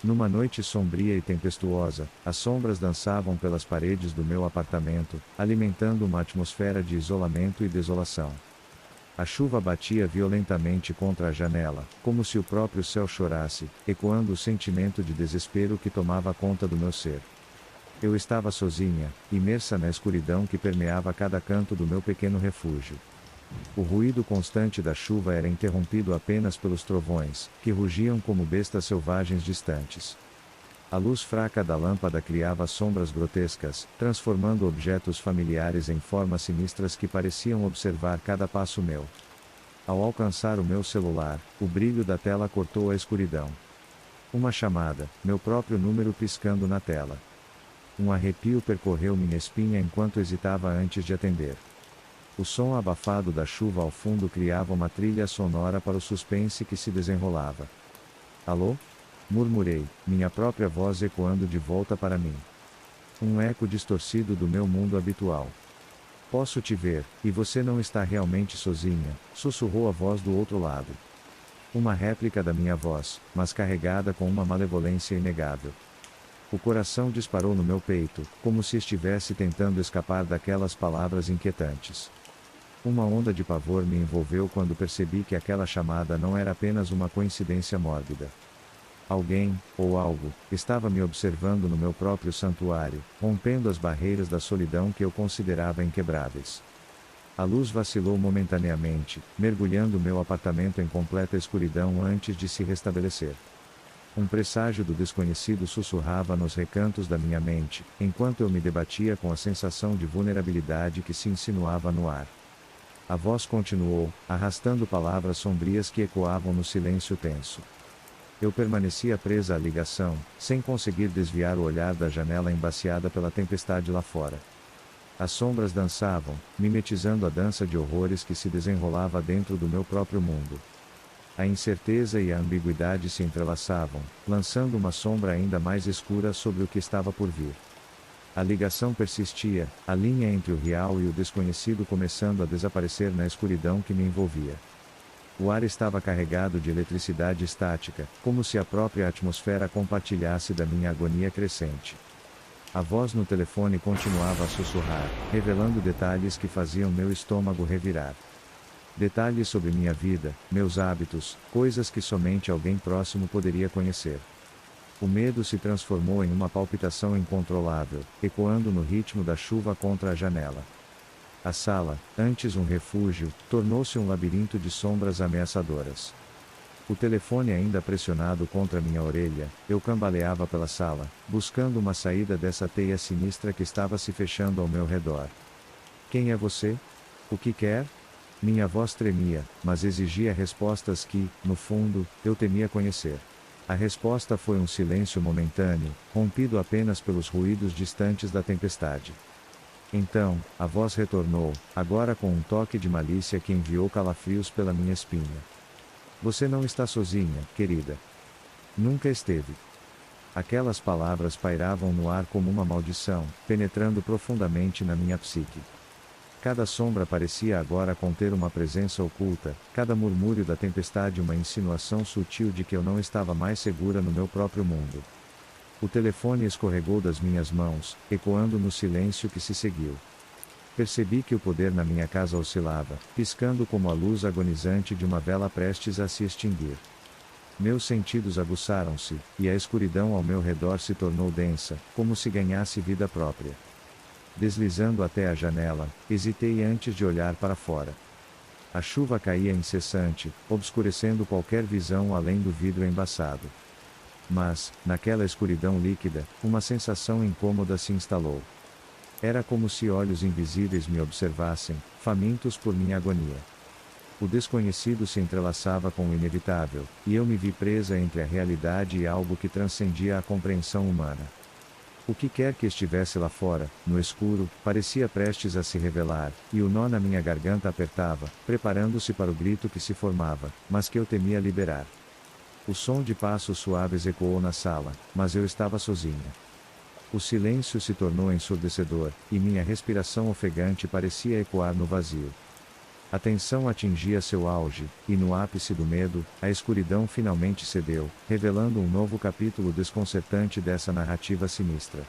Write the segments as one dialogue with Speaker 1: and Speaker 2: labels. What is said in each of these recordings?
Speaker 1: Numa noite sombria e tempestuosa, as sombras dançavam pelas paredes do meu apartamento, alimentando uma atmosfera de isolamento e desolação. A chuva batia violentamente contra a janela, como se o próprio céu chorasse, ecoando o sentimento de desespero que tomava conta do meu ser. Eu estava sozinha, imersa na escuridão que permeava cada canto do meu pequeno refúgio. O ruído constante da chuva era interrompido apenas pelos trovões, que rugiam como bestas selvagens distantes. A luz fraca da lâmpada criava sombras grotescas, transformando objetos familiares em formas sinistras que pareciam observar cada passo meu. Ao alcançar o meu celular, o brilho da tela cortou a escuridão. Uma chamada, meu próprio número piscando na tela. Um arrepio percorreu minha espinha enquanto hesitava antes de atender. O som abafado da chuva ao fundo criava uma trilha sonora para o suspense que se desenrolava. Alô? Murmurei, minha própria voz ecoando de volta para mim. Um eco distorcido do meu mundo habitual. Posso te ver, e você não está realmente sozinha, sussurrou a voz do outro lado. Uma réplica da minha voz, mas carregada com uma malevolência inegável. O coração disparou no meu peito, como se estivesse tentando escapar daquelas palavras inquietantes. Uma onda de pavor me envolveu quando percebi que aquela chamada não era apenas uma coincidência mórbida. Alguém, ou algo, estava me observando no meu próprio santuário, rompendo as barreiras da solidão que eu considerava inquebráveis. A luz vacilou momentaneamente, mergulhando meu apartamento em completa escuridão antes de se restabelecer. Um presságio do desconhecido sussurrava nos recantos da minha mente, enquanto eu me debatia com a sensação de vulnerabilidade que se insinuava no ar. A voz continuou, arrastando palavras sombrias que ecoavam no silêncio tenso. Eu permanecia presa à ligação, sem conseguir desviar o olhar da janela embaciada pela tempestade lá fora. As sombras dançavam, mimetizando a dança de horrores que se desenrolava dentro do meu próprio mundo. A incerteza e a ambiguidade se entrelaçavam, lançando uma sombra ainda mais escura sobre o que estava por vir. A ligação persistia, a linha entre o real e o desconhecido começando a desaparecer na escuridão que me envolvia. O ar estava carregado de eletricidade estática, como se a própria atmosfera compartilhasse da minha agonia crescente. A voz no telefone continuava a sussurrar, revelando detalhes que faziam meu estômago revirar. Detalhes sobre minha vida, meus hábitos, coisas que somente alguém próximo poderia conhecer. O medo se transformou em uma palpitação incontrolável, ecoando no ritmo da chuva contra a janela. A sala, antes um refúgio, tornou-se um labirinto de sombras ameaçadoras. O telefone ainda pressionado contra minha orelha, eu cambaleava pela sala, buscando uma saída dessa teia sinistra que estava se fechando ao meu redor. Quem é você? O que quer? Minha voz tremia, mas exigia respostas que, no fundo, eu temia conhecer. A resposta foi um silêncio momentâneo, rompido apenas pelos ruídos distantes da tempestade. Então, a voz retornou, agora com um toque de malícia que enviou calafrios pela minha espinha. Você não está sozinha, querida. Nunca esteve. Aquelas palavras pairavam no ar como uma maldição, penetrando profundamente na minha psique. Cada sombra parecia agora conter uma presença oculta, cada murmúrio da tempestade uma insinuação sutil de que eu não estava mais segura no meu próprio mundo. O telefone escorregou das minhas mãos, ecoando no silêncio que se seguiu. Percebi que o poder na minha casa oscilava, piscando como a luz agonizante de uma vela prestes a se extinguir. Meus sentidos aguçaram-se, e a escuridão ao meu redor se tornou densa, como se ganhasse vida própria. Deslizando até a janela, hesitei antes de olhar para fora. A chuva caía incessante, obscurecendo qualquer visão além do vidro embaçado. Mas, naquela escuridão líquida, uma sensação incômoda se instalou. Era como se olhos invisíveis me observassem, famintos por minha agonia. O desconhecido se entrelaçava com o inevitável, e eu me vi presa entre a realidade e algo que transcendia a compreensão humana. O que quer que estivesse lá fora, no escuro, parecia prestes a se revelar, e o nó na minha garganta apertava, preparando-se para o grito que se formava, mas que eu temia liberar. O som de passos suaves ecoou na sala, mas eu estava sozinha. O silêncio se tornou ensurdecedor, e minha respiração ofegante parecia ecoar no vazio. A tensão atingia seu auge, e no ápice do medo, a escuridão finalmente cedeu, revelando um novo capítulo desconcertante dessa narrativa sinistra.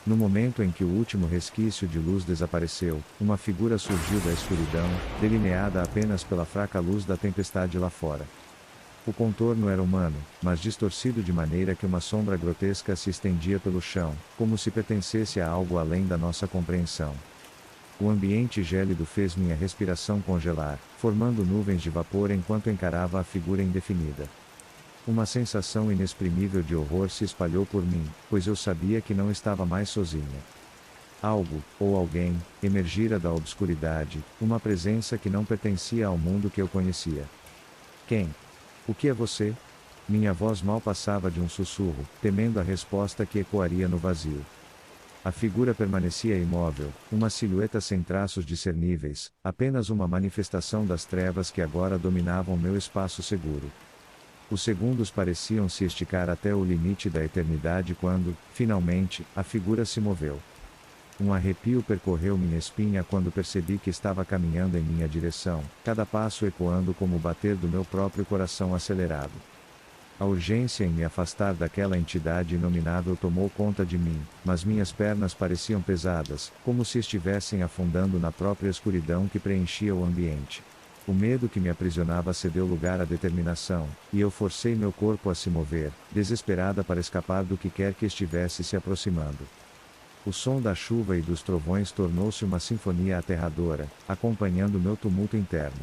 Speaker 1: No momento em que o último resquício de luz desapareceu, uma figura surgiu da escuridão, delineada apenas pela fraca luz da tempestade lá fora. O contorno era humano, mas distorcido de maneira que uma sombra grotesca se estendia pelo chão, como se pertencesse a algo além da nossa compreensão. O ambiente gélido fez minha respiração congelar, formando nuvens de vapor enquanto encarava a figura indefinida. Uma sensação inexprimível de horror se espalhou por mim, pois eu sabia que não estava mais sozinha. Algo, ou alguém, emergira da obscuridade, uma presença que não pertencia ao mundo que eu conhecia. Quem? O que é você? Minha voz mal passava de um sussurro, temendo a resposta que ecoaria no vazio. A figura permanecia imóvel, uma silhueta sem traços discerníveis, apenas uma manifestação das trevas que agora dominavam meu espaço seguro. Os segundos pareciam se esticar até o limite da eternidade quando, finalmente, a figura se moveu. Um arrepio percorreu minha espinha quando percebi que estava caminhando em minha direção, cada passo ecoando como o bater do meu próprio coração acelerado. A urgência em me afastar daquela entidade inominável tomou conta de mim, mas minhas pernas pareciam pesadas, como se estivessem afundando na própria escuridão que preenchia o ambiente. O medo que me aprisionava cedeu lugar à determinação, e eu forcei meu corpo a se mover, desesperada para escapar do que quer que estivesse se aproximando. O som da chuva e dos trovões tornou-se uma sinfonia aterradora, acompanhando meu tumulto interno.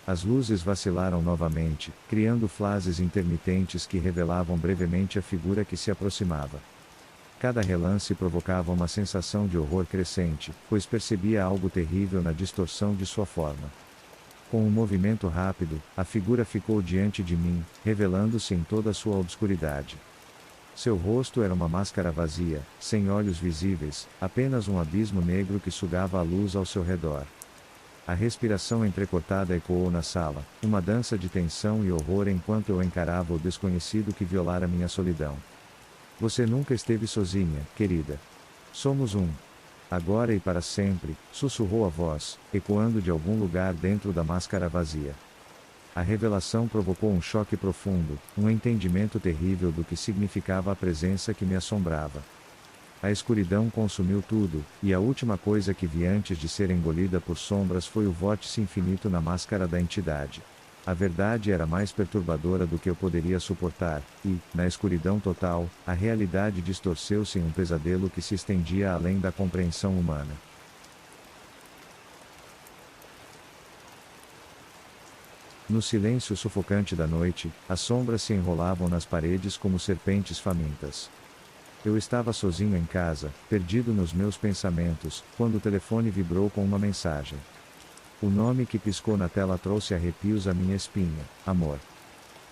Speaker 1: As luzes vacilaram novamente, criando flashes intermitentes que revelavam brevemente a figura que se aproximava. Cada relance provocava uma sensação de horror crescente, pois percebia algo terrível na distorção de sua forma. Com um movimento rápido, a figura ficou diante de mim, revelando-se em toda a sua obscuridade. Seu rosto era uma máscara vazia, sem olhos visíveis, apenas um abismo negro que sugava a luz ao seu redor. A respiração entrecortada ecoou na sala, uma dança de tensão e horror enquanto eu encarava o desconhecido que violara minha solidão. Você nunca esteve sozinha, querida. Somos um. Agora e para sempre, sussurrou a voz, ecoando de algum lugar dentro da máscara vazia. A revelação provocou um choque profundo, um entendimento terrível do que significava a presença que me assombrava. A escuridão consumiu tudo, e a última coisa que vi antes de ser engolida por sombras foi o vórtice infinito na máscara da entidade. A verdade era mais perturbadora do que eu poderia suportar, e, na escuridão total, a realidade distorceu-se em um pesadelo que se estendia além da compreensão humana. No silêncio sufocante da noite, as sombras se enrolavam nas paredes como serpentes famintas. Eu estava sozinho em casa, perdido nos meus pensamentos, quando o telefone vibrou com uma mensagem. O nome que piscou na tela trouxe arrepios à minha espinha: amor.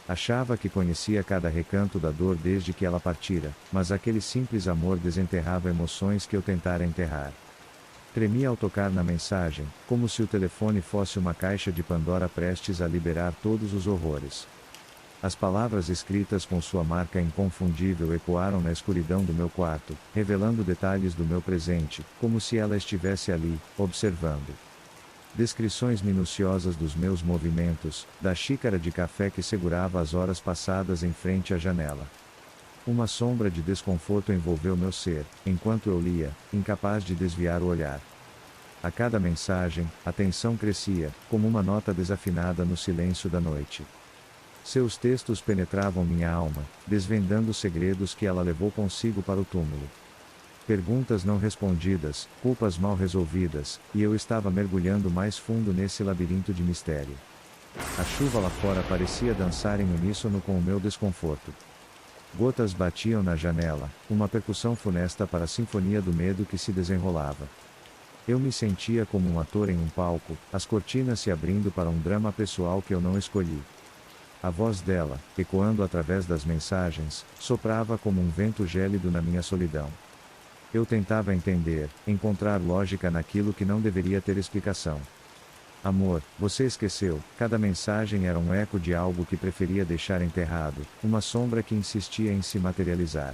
Speaker 1: Achava que conhecia cada recanto da dor desde que ela partira, mas aquele simples amor desenterrava emoções que eu tentara enterrar. Tremi ao tocar na mensagem, como se o telefone fosse uma caixa de Pandora prestes a liberar todos os horrores. As palavras escritas com sua marca inconfundível ecoaram na escuridão do meu quarto, revelando detalhes do meu presente, como se ela estivesse ali, observando. Descrições minuciosas dos meus movimentos, da xícara de café que segurava as horas passadas em frente à janela. Uma sombra de desconforto envolveu meu ser, enquanto eu lia, incapaz de desviar o olhar. A cada mensagem, a tensão crescia, como uma nota desafinada no silêncio da noite. Seus textos penetravam minha alma, desvendando segredos que ela levou consigo para o túmulo. Perguntas não respondidas, culpas mal resolvidas, e eu estava mergulhando mais fundo nesse labirinto de mistério. A chuva lá fora parecia dançar em uníssono com o meu desconforto. Gotas batiam na janela, uma percussão funesta para a sinfonia do medo que se desenrolava. Eu me sentia como um ator em um palco, as cortinas se abrindo para um drama pessoal que eu não escolhi. A voz dela, ecoando através das mensagens, soprava como um vento gélido na minha solidão. Eu tentava entender, encontrar lógica naquilo que não deveria ter explicação. Amor, você esqueceu, cada mensagem era um eco de algo que preferia deixar enterrado, uma sombra que insistia em se materializar.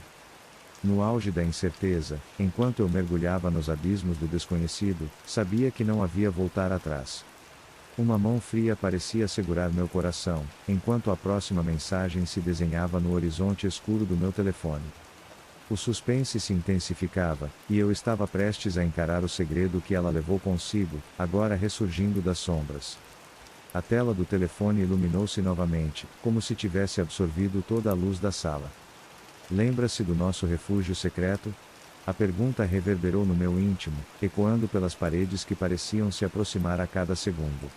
Speaker 1: No auge da incerteza, enquanto eu mergulhava nos abismos do desconhecido, sabia que não havia voltar atrás. Uma mão fria parecia segurar meu coração, enquanto a próxima mensagem se desenhava no horizonte escuro do meu telefone. O suspense se intensificava, e eu estava prestes a encarar o segredo que ela levou consigo, agora ressurgindo das sombras. A tela do telefone iluminou-se novamente, como se tivesse absorvido toda a luz da sala. Lembra-se do nosso refúgio secreto? A pergunta reverberou no meu íntimo, ecoando pelas paredes que pareciam se aproximar a cada segundo.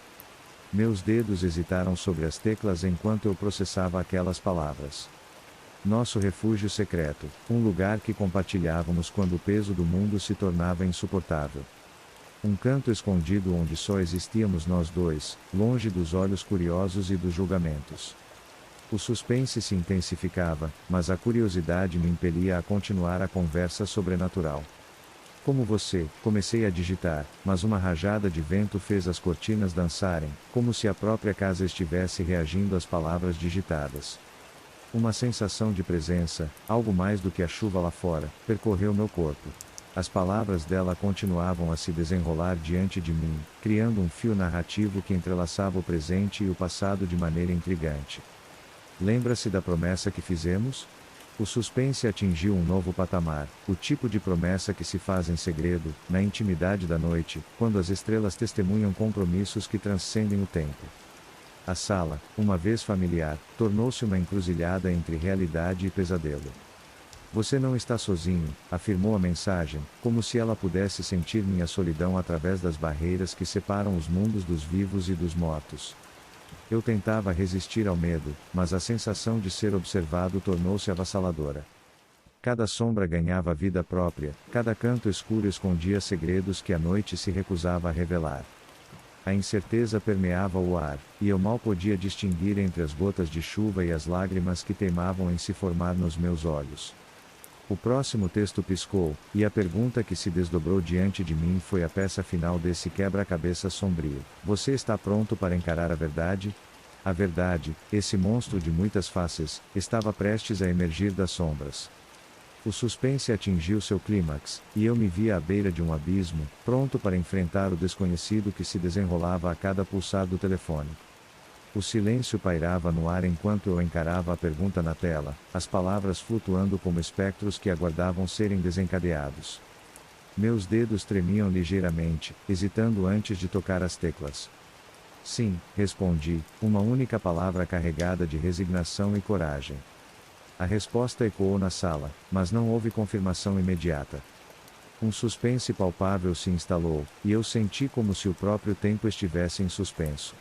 Speaker 1: Meus dedos hesitaram sobre as teclas enquanto eu processava aquelas palavras. Nosso refúgio secreto, um lugar que compartilhávamos quando o peso do mundo se tornava insuportável. Um canto escondido onde só existíamos nós dois, longe dos olhos curiosos e dos julgamentos. O suspense se intensificava, mas a curiosidade me impelia a continuar a conversa sobrenatural. Como você, comecei a digitar, mas uma rajada de vento fez as cortinas dançarem, como se a própria casa estivesse reagindo às palavras digitadas. Uma sensação de presença, algo mais do que a chuva lá fora, percorreu meu corpo. As palavras dela continuavam a se desenrolar diante de mim, criando um fio narrativo que entrelaçava o presente e o passado de maneira intrigante. Lembra-se da promessa que fizemos? O suspense atingiu um novo patamar, o tipo de promessa que se faz em segredo, na intimidade da noite, quando as estrelas testemunham compromissos que transcendem o tempo. A sala, uma vez familiar, tornou-se uma encruzilhada entre realidade e pesadelo. Você não está sozinho, afirmou a mensagem, como se ela pudesse sentir minha solidão através das barreiras que separam os mundos dos vivos e dos mortos. Eu tentava resistir ao medo, mas a sensação de ser observado tornou-se avassaladora. Cada sombra ganhava vida própria, cada canto escuro escondia segredos que a noite se recusava a revelar. A incerteza permeava o ar, e eu mal podia distinguir entre as gotas de chuva e as lágrimas que teimavam em se formar nos meus olhos. O próximo texto piscou, e a pergunta que se desdobrou diante de mim foi a peça final desse quebra-cabeça sombrio. Você está pronto para encarar a verdade? A verdade, esse monstro de muitas faces, estava prestes a emergir das sombras. O suspense atingiu seu clímax, e eu me via à beira de um abismo, pronto para enfrentar o desconhecido que se desenrolava a cada pulsar do telefone. O silêncio pairava no ar enquanto eu encarava a pergunta na tela, as palavras flutuando como espectros que aguardavam serem desencadeados. Meus dedos tremiam ligeiramente, hesitando antes de tocar as teclas. Sim, respondi, uma única palavra carregada de resignação e coragem. A resposta ecoou na sala, mas não houve confirmação imediata. Um suspense palpável se instalou, e eu senti como se o próprio tempo estivesse em suspenso.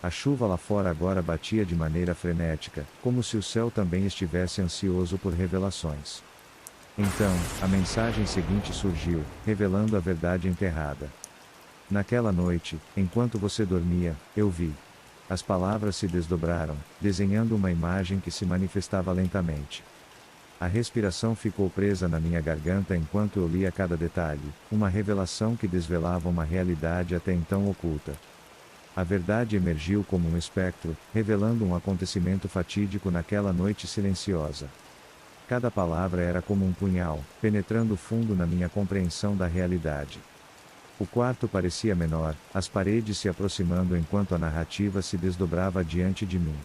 Speaker 1: A chuva lá fora agora batia de maneira frenética, como se o céu também estivesse ansioso por revelações. Então, a mensagem seguinte surgiu, revelando a verdade enterrada. Naquela noite, enquanto você dormia, eu vi. As palavras se desdobraram, desenhando uma imagem que se manifestava lentamente. A respiração ficou presa na minha garganta enquanto eu lia cada detalhe, uma revelação que desvelava uma realidade até então oculta. A verdade emergiu como um espectro, revelando um acontecimento fatídico naquela noite silenciosa. Cada palavra era como um punhal, penetrando fundo na minha compreensão da realidade. O quarto parecia menor, as paredes se aproximando enquanto a narrativa se desdobrava diante de mim.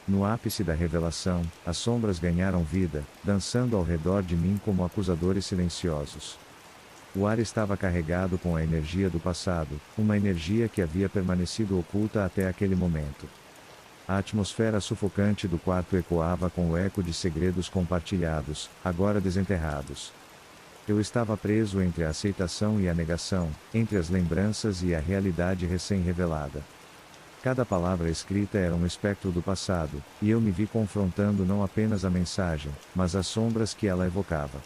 Speaker 1: No ápice da revelação, as sombras ganharam vida, dançando ao redor de mim como acusadores silenciosos. O ar estava carregado com a energia do passado, uma energia que havia permanecido oculta até aquele momento. A atmosfera sufocante do quarto ecoava com o eco de segredos compartilhados, agora desenterrados. Eu estava preso entre a aceitação e a negação, entre as lembranças e a realidade recém-revelada. Cada palavra escrita era um espectro do passado, e eu me vi confrontando não apenas a mensagem, mas as sombras que ela evocava.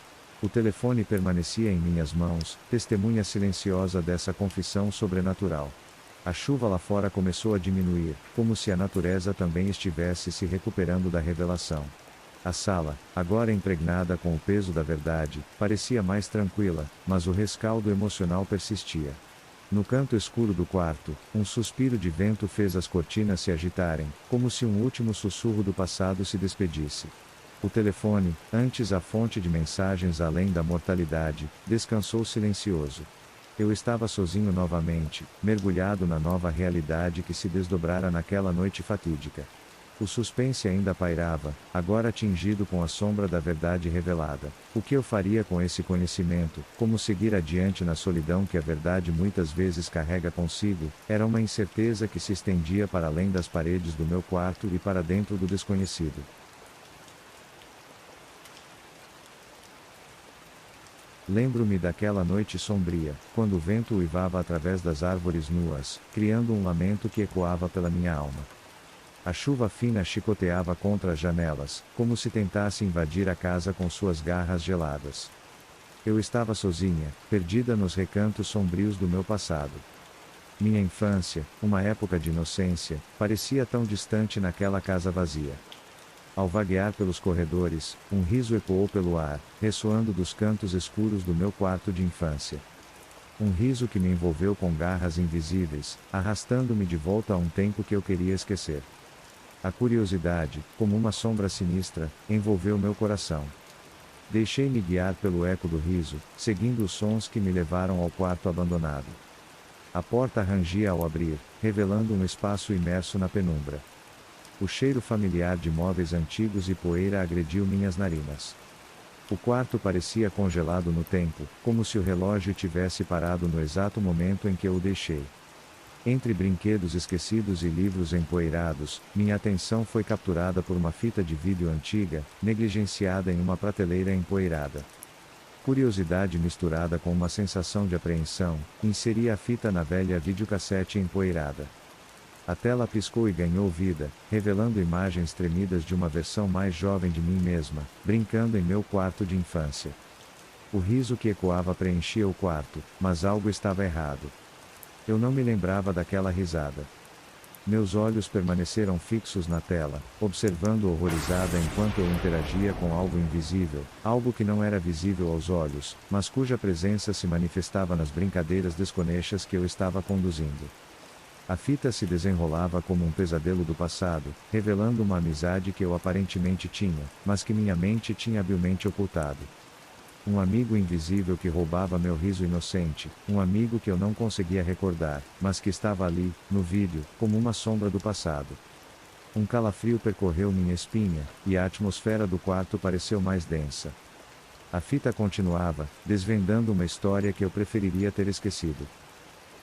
Speaker 1: O telefone permanecia em minhas mãos, testemunha silenciosa dessa confissão sobrenatural. A chuva lá fora começou a diminuir, como se a natureza também estivesse se recuperando da revelação. A sala, agora impregnada com o peso da verdade, parecia mais tranquila, mas o rescaldo emocional persistia. No canto escuro do quarto, um suspiro de vento fez as cortinas se agitarem, como se um último sussurro do passado se despedisse. O telefone, antes a fonte de mensagens além da mortalidade, descansou silencioso. Eu estava sozinho novamente, mergulhado na nova realidade que se desdobrara naquela noite fatídica. O suspense ainda pairava, agora tingido com a sombra da verdade revelada. O que eu faria com esse conhecimento, como seguir adiante na solidão que a verdade muitas vezes carrega consigo, era uma incerteza que se estendia para além das paredes do meu quarto e para dentro do desconhecido. Lembro-me daquela noite sombria, quando o vento uivava através das árvores nuas, criando um lamento que ecoava pela minha alma. A chuva fina chicoteava contra as janelas, como se tentasse invadir a casa com suas garras geladas. Eu estava sozinha, perdida nos recantos sombrios do meu passado. Minha infância, uma época de inocência, parecia tão distante naquela casa vazia. Ao vaguear pelos corredores, um riso ecoou pelo ar, ressoando dos cantos escuros do meu quarto de infância. Um riso que me envolveu com garras invisíveis, arrastando-me de volta a um tempo que eu queria esquecer. A curiosidade, como uma sombra sinistra, envolveu meu coração. Deixei-me guiar pelo eco do riso, seguindo os sons que me levaram ao quarto abandonado. A porta rangia ao abrir, revelando um espaço imerso na penumbra. O cheiro familiar de móveis antigos e poeira agrediu minhas narinas. O quarto parecia congelado no tempo, como se o relógio tivesse parado no exato momento em que eu o deixei. Entre brinquedos esquecidos e livros empoeirados, minha atenção foi capturada por uma fita de vídeo antiga, negligenciada em uma prateleira empoeirada. Curiosidade misturada com uma sensação de apreensão, inseri a fita na velha videocassete empoeirada. A tela piscou e ganhou vida, revelando imagens tremidas de uma versão mais jovem de mim mesma, brincando em meu quarto de infância. O riso que ecoava preenchia o quarto, mas algo estava errado. Eu não me lembrava daquela risada. Meus olhos permaneceram fixos na tela, observando horrorizada enquanto eu interagia com algo invisível, algo que não era visível aos olhos, mas cuja presença se manifestava nas brincadeiras desconexas que eu estava conduzindo. A fita se desenrolava como um pesadelo do passado, revelando uma amizade que eu aparentemente tinha, mas que minha mente tinha habilmente ocultado. Um amigo invisível que roubava meu riso inocente, um amigo que eu não conseguia recordar, mas que estava ali, no vídeo, como uma sombra do passado. Um calafrio percorreu minha espinha, e a atmosfera do quarto pareceu mais densa. A fita continuava, desvendando uma história que eu preferiria ter esquecido.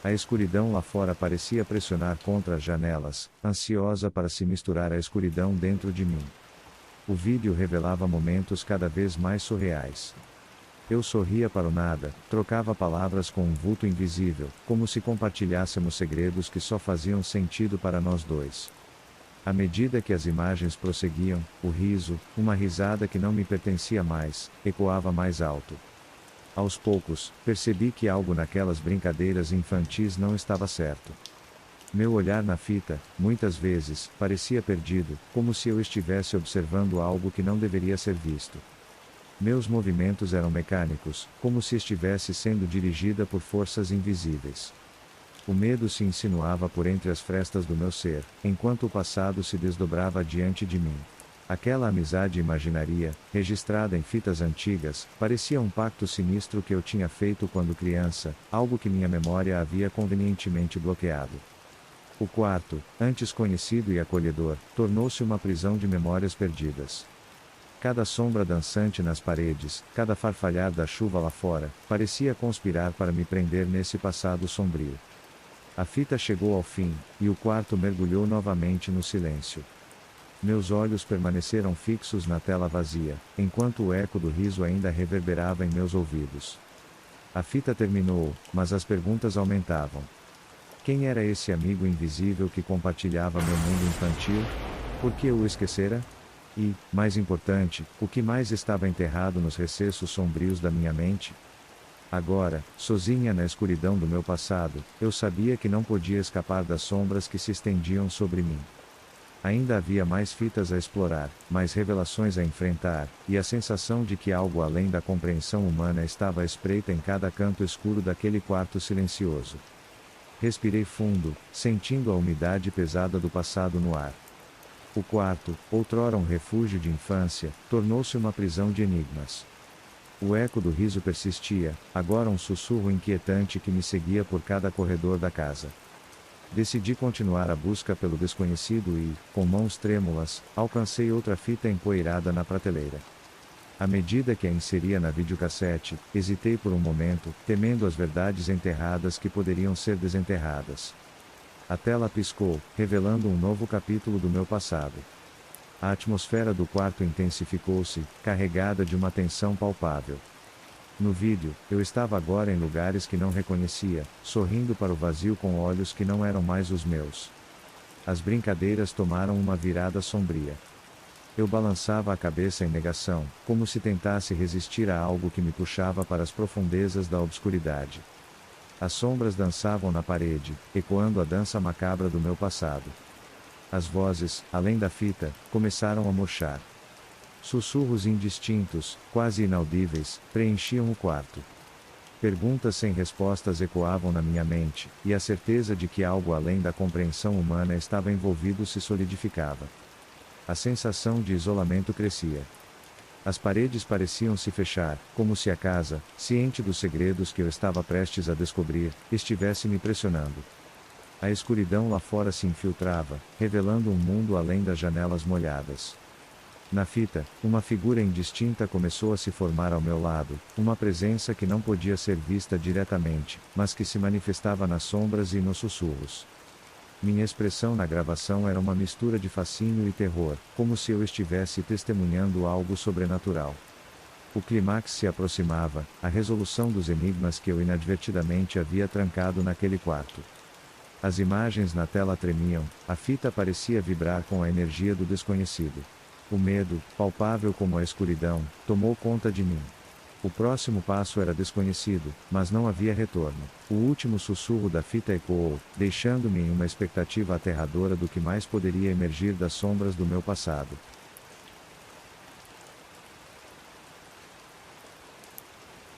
Speaker 1: A escuridão lá fora parecia pressionar contra as janelas, ansiosa para se misturar à escuridão dentro de mim. O vídeo revelava momentos cada vez mais surreais. Eu sorria para o nada, trocava palavras com um vulto invisível, como se compartilhássemos segredos que só faziam sentido para nós dois. À medida que as imagens prosseguiam, o riso, uma risada que não me pertencia mais, ecoava mais alto. Aos poucos, percebi que algo naquelas brincadeiras infantis não estava certo. Meu olhar na fita, muitas vezes, parecia perdido, como se eu estivesse observando algo que não deveria ser visto. Meus movimentos eram mecânicos, como se estivesse sendo dirigida por forças invisíveis. O medo se insinuava por entre as frestas do meu ser, enquanto o passado se desdobrava diante de mim. Aquela amizade imaginaria, registrada em fitas antigas, parecia um pacto sinistro que eu tinha feito quando criança, algo que minha memória havia convenientemente bloqueado. O quarto, antes conhecido e acolhedor, tornou-se uma prisão de memórias perdidas. Cada sombra dançante nas paredes, cada farfalhar da chuva lá fora, parecia conspirar para me prender nesse passado sombrio. A fita chegou ao fim, e o quarto mergulhou novamente no silêncio. Meus olhos permaneceram fixos na tela vazia, enquanto o eco do riso ainda reverberava em meus ouvidos. A fita terminou, mas as perguntas aumentavam. Quem era esse amigo invisível que compartilhava meu mundo infantil? Por que eu o esquecera? E, mais importante, o que mais estava enterrado nos recessos sombrios da minha mente? Agora, sozinha na escuridão do meu passado, eu sabia que não podia escapar das sombras que se estendiam sobre mim. Ainda havia mais fitas a explorar, mais revelações a enfrentar, e a sensação de que algo além da compreensão humana estava à espreita em cada canto escuro daquele quarto silencioso. Respirei fundo, sentindo a umidade pesada do passado no ar. O quarto, outrora um refúgio de infância, tornou-se uma prisão de enigmas. O eco do riso persistia, agora um sussurro inquietante que me seguia por cada corredor da casa. Decidi continuar a busca pelo desconhecido e, com mãos trêmulas, alcancei outra fita empoeirada na prateleira. À medida que a inseria na videocassete, hesitei por um momento, temendo as verdades enterradas que poderiam ser desenterradas. A tela piscou, revelando um novo capítulo do meu passado. A atmosfera do quarto intensificou-se, carregada de uma tensão palpável. No vídeo, eu estava agora em lugares que não reconhecia, sorrindo para o vazio com olhos que não eram mais os meus. As brincadeiras tomaram uma virada sombria. Eu balançava a cabeça em negação, como se tentasse resistir a algo que me puxava para as profundezas da obscuridade. As sombras dançavam na parede, ecoando a dança macabra do meu passado. As vozes, além da fita, começaram a murchar. Sussurros indistintos, quase inaudíveis, preenchiam o quarto. Perguntas sem respostas ecoavam na minha mente, e a certeza de que algo além da compreensão humana estava envolvido se solidificava. A sensação de isolamento crescia. As paredes pareciam se fechar, como se a casa, ciente dos segredos que eu estava prestes a descobrir, estivesse me pressionando. A escuridão lá fora se infiltrava, revelando um mundo além das janelas molhadas. Na fita, uma figura indistinta começou a se formar ao meu lado, uma presença que não podia ser vista diretamente, mas que se manifestava nas sombras e nos sussurros. Minha expressão na gravação era uma mistura de fascínio e terror, como se eu estivesse testemunhando algo sobrenatural. O clímax se aproximava, a resolução dos enigmas que eu inadvertidamente havia trancado naquele quarto. As imagens na tela tremiam, a fita parecia vibrar com a energia do desconhecido. O medo, palpável como a escuridão, tomou conta de mim. O próximo passo era desconhecido, mas não havia retorno. O último sussurro da fita ecoou, deixando-me em uma expectativa aterradora do que mais poderia emergir das sombras do meu passado.